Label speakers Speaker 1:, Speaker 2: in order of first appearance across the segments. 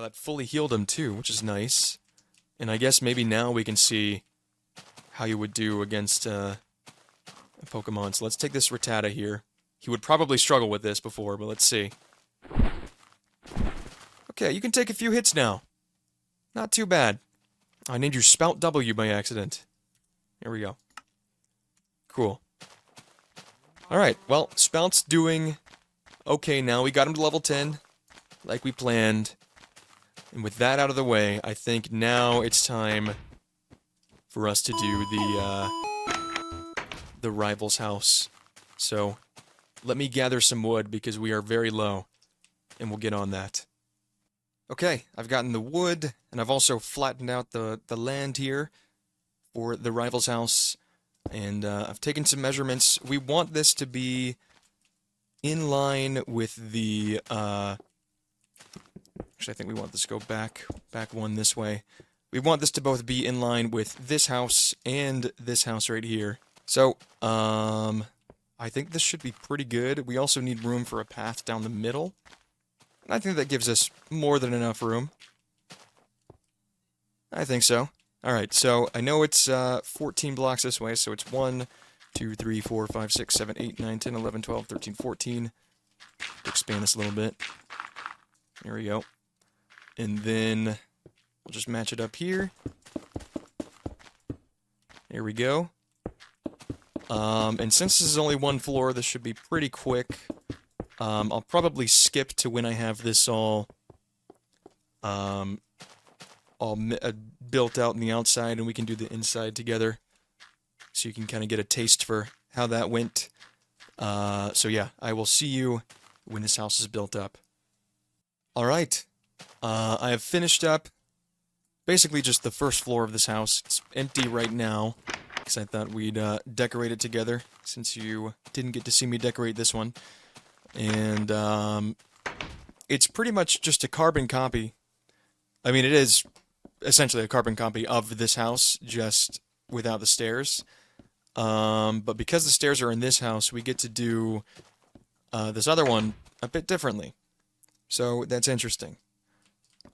Speaker 1: it fully healed him too, which is nice. And I guess maybe now we can see how you would do against a Pokemon. So let's take this Rattata here. He would probably struggle with this before, but let's see. Okay, you can take a few hits now. Not too bad. I named you Spout W by accident. Here we go. Cool. Alright, well, Spout's doing okay now. We got him to level 10, like we planned. And with that out of the way, I think now it's time for us to do the rival's house. So, let me gather some wood because we are very low, and we'll get on that. Okay, I've gotten the wood, and I've also flattened out the land here for the rival's house, and I've taken some measurements. We want this to be in line with the, actually I think we want this to go back one this way. We want this to both be in line with this house and this house right here. So, I think this should be pretty good. We also need room for a path down the middle. And I think that gives us more than enough room. I think so. Alright, so I know it's 14 blocks this way, so it's 1, 2, 3, 4, 5, 6, 7, 8, 9, 10, 11, 12, 13, 14. To expand this a little bit. There we go. And then we'll just match it up here. There we go. And since this is only one floor, this should be pretty quick. I'll probably skip to when I have this all built out on the outside, and we can do the inside together. So you can kind of get a taste for how that went. So yeah, I will see you when this house is built up. Alright, I have finished up basically just the first floor of this house. It's empty right now, because I thought we'd decorate it together, since you didn't get to see me decorate this one. And it's pretty much just a carbon copy. I mean, it is essentially a carbon copy of this house, just without the stairs. But because the stairs are in this house, we get to do this other one a bit differently. So that's interesting.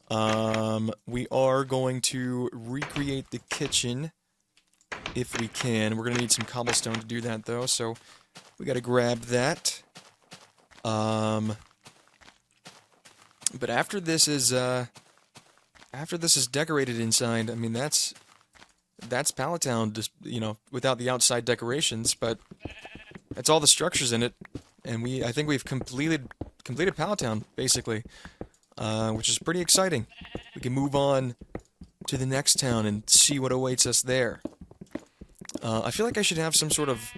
Speaker 1: We are going to recreate the kitchen if we can. We're going to need some cobblestone to do that, though, so we got to grab that. But after this is decorated inside, I mean, that's Pallet Town, just, you know, without the outside decorations, but that's all the structures in it, and I think we've completed Pallet Town, basically, which is pretty exciting. We can move on to the next town and see what awaits us there. I feel like I should have some sort of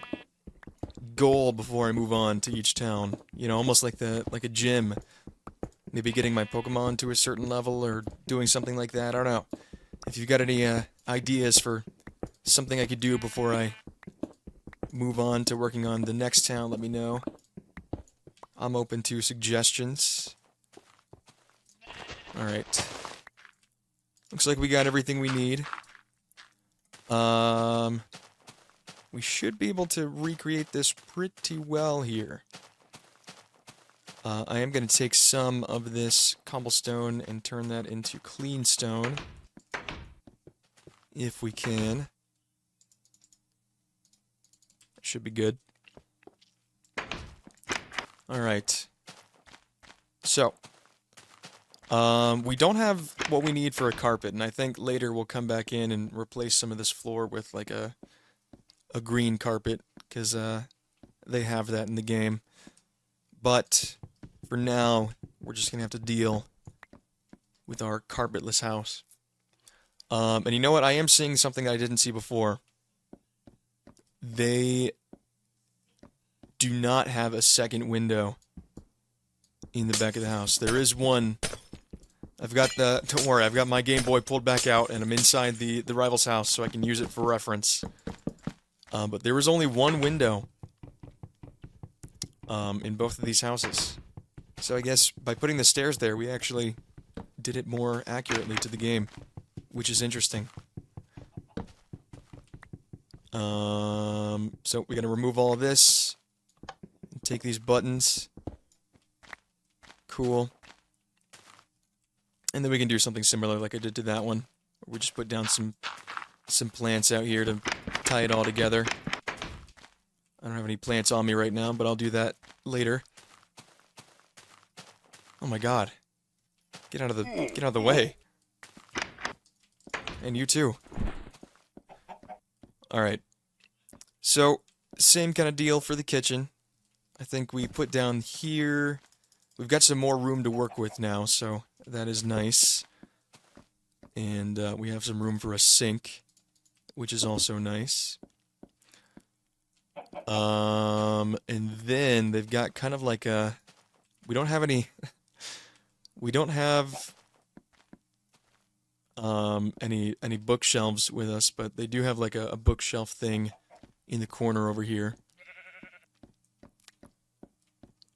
Speaker 1: goal before I move on to each town. You know, almost like a gym. Maybe getting my Pokemon to a certain level or doing something like that. I don't know. If you've got any ideas for something I could do before I move on to working on the next town, let me know. I'm open to suggestions. Alright. Looks like we got everything we need. We should be able to recreate this pretty well here. I am going to take some of this cobblestone and turn that into clean stone. If we can. That should be good. Alright. So. We don't have what we need for a carpet, and I think later we'll come back in and replace some of this floor with like a green carpet, because they have that in the game. But for now, we're just gonna have to deal with our carpetless house. And you know what? I am seeing something I didn't see before. They do not have a second window in the back of the house. There is one. Don't worry, I've got my Game Boy pulled back out, and I'm inside the rival's house, so I can use it for reference. But there was only one window in both of these houses. So I guess by putting the stairs there, we actually did it more accurately to the game, which is interesting. So we're gonna remove all of this, take these buttons. Cool. And then we can do something similar like I did to that one. We just put down some plants out here to tie it all together. I don't have any plants on me right now, but I'll do that later. Oh my god. Get out of the way. And you too. Alright. So, same kind of deal for the kitchen. I think we put down here... We've got some more room to work with now, so that is nice. And we have some room for a sink, which is also nice. And then they've got kind of like a... We don't have any... We don't have any bookshelves with us, but they do have like a bookshelf thing in the corner over here.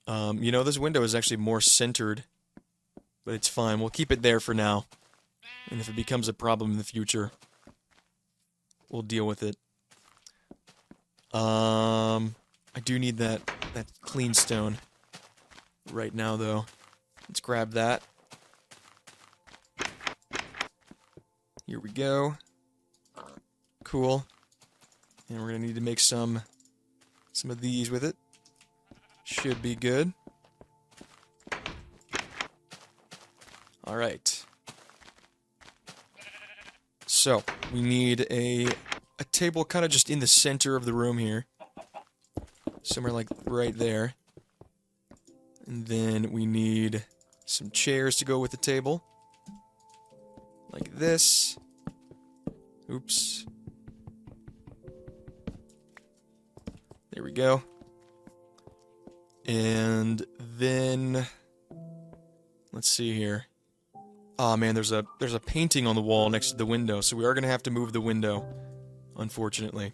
Speaker 1: You know, this window is actually more centered, but it's fine. We'll keep it there for now. And if it becomes a problem in the future, we'll deal with it. I do need that clean stone right now, though. Let's grab that. Here we go. Cool. And we're gonna need to make some of these with it. Should be good. Alright. So, we need a table kind of just in the center of the room here. Somewhere like right there. And then we need some chairs to go with the table. Like this. Oops. There we go. And then... Let's see here. Oh man, there's a painting on the wall next to the window, so we are gonna have to move the window, unfortunately.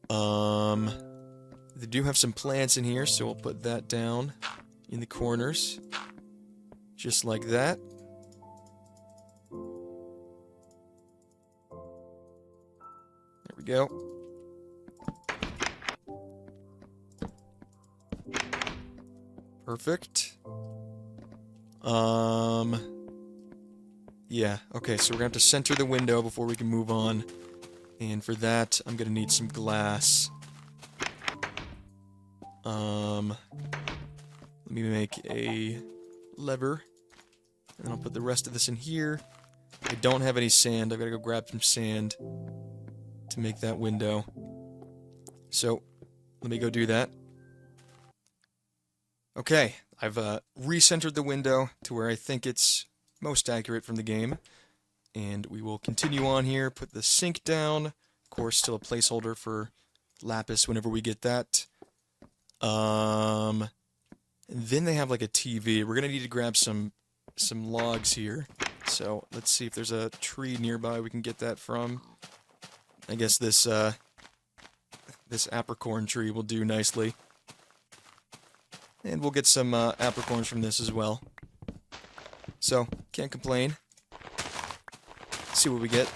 Speaker 1: They do have some plants in here, so we'll put that down in the corners. Just like that. There we go. Perfect. Yeah, okay, so we're gonna have to center the window before we can move on. And for that, I'm gonna need some glass. Let me make a lever. And then I'll put the rest of this in here. I don't have any sand. I've gotta go grab some sand to make that window. So, let me go do that. Okay, I've recentered the window to where I think it's most accurate from the game. And we will continue on here, put the sink down. Of course, still a placeholder for lapis whenever we get that. And then they have like a TV. We're gonna need to grab some logs here. So let's see if there's a tree nearby we can get that from. I guess this apricorn tree will do nicely. And we'll get some apricorns from this as well. So, can't complain. Let's see what we get.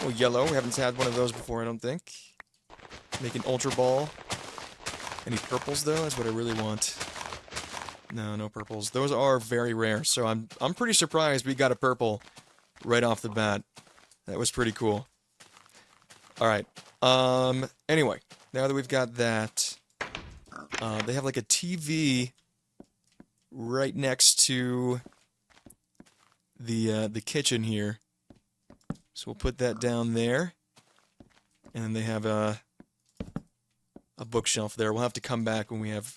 Speaker 1: Oh, yellow. We haven't had one of those before, I don't think. Make an ultra ball. Any purples, though? That's what I really want. No, no purples. Those are very rare, so I'm pretty surprised we got a purple right off the bat. That was pretty cool. Alright. Anyway, now that we've got that, they have like a TV right next to the kitchen here. So we'll put that down there. And then they have a bookshelf there. We'll have to come back when we have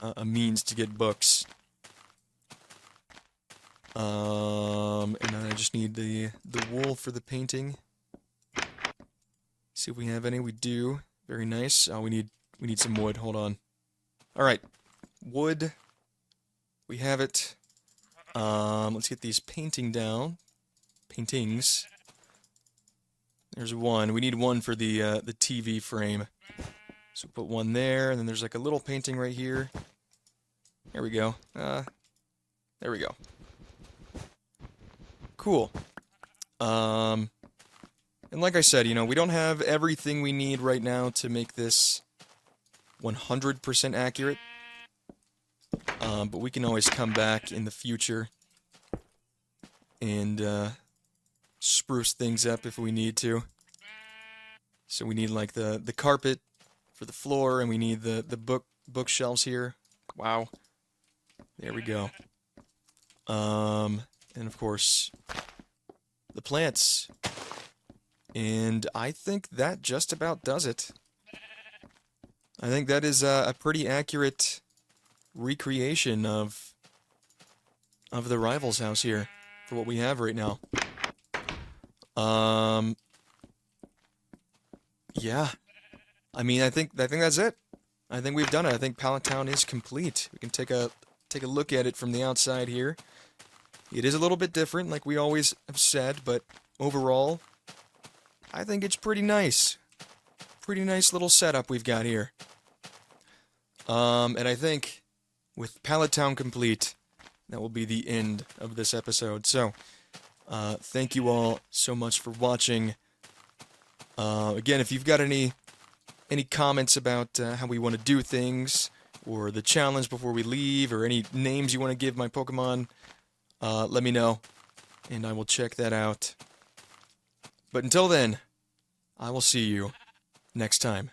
Speaker 1: a means to get books. And then I just need the wool for the painting. See if we have any. We do. Very nice. Oh, we need some wood. Hold on. Alright. Wood. We have it. Let's get these paintings. There's one. We need one for the TV frame. So put one there, and then there's like a little painting right here. There we go. There we go. Cool. And like I said, you know, we don't have everything we need right now to make this 100% accurate. but we can always come back in the future and spruce things up if we need to. So we need like the carpet for the floor, and we need the bookshelves here. Wow. There we go. And of course, the plants. And I think that just about does it. I think that is a pretty accurate recreation of the Rivals house here for what we have right now. Yeah. I mean, I think that's it. I think we've done it. I think Pallet Town is complete. We can take a look at it from the outside here. It is a little bit different, like we always have said, but overall, I think it's pretty nice. Pretty nice little setup we've got here. And I think with Pallet Town complete, that will be the end of this episode. So, thank you all so much for watching. Again, if you've got any comments about how we want to do things, or the challenge before we leave, or any names you want to give my Pokemon, let me know, and I will check that out. But until then, I will see you next time.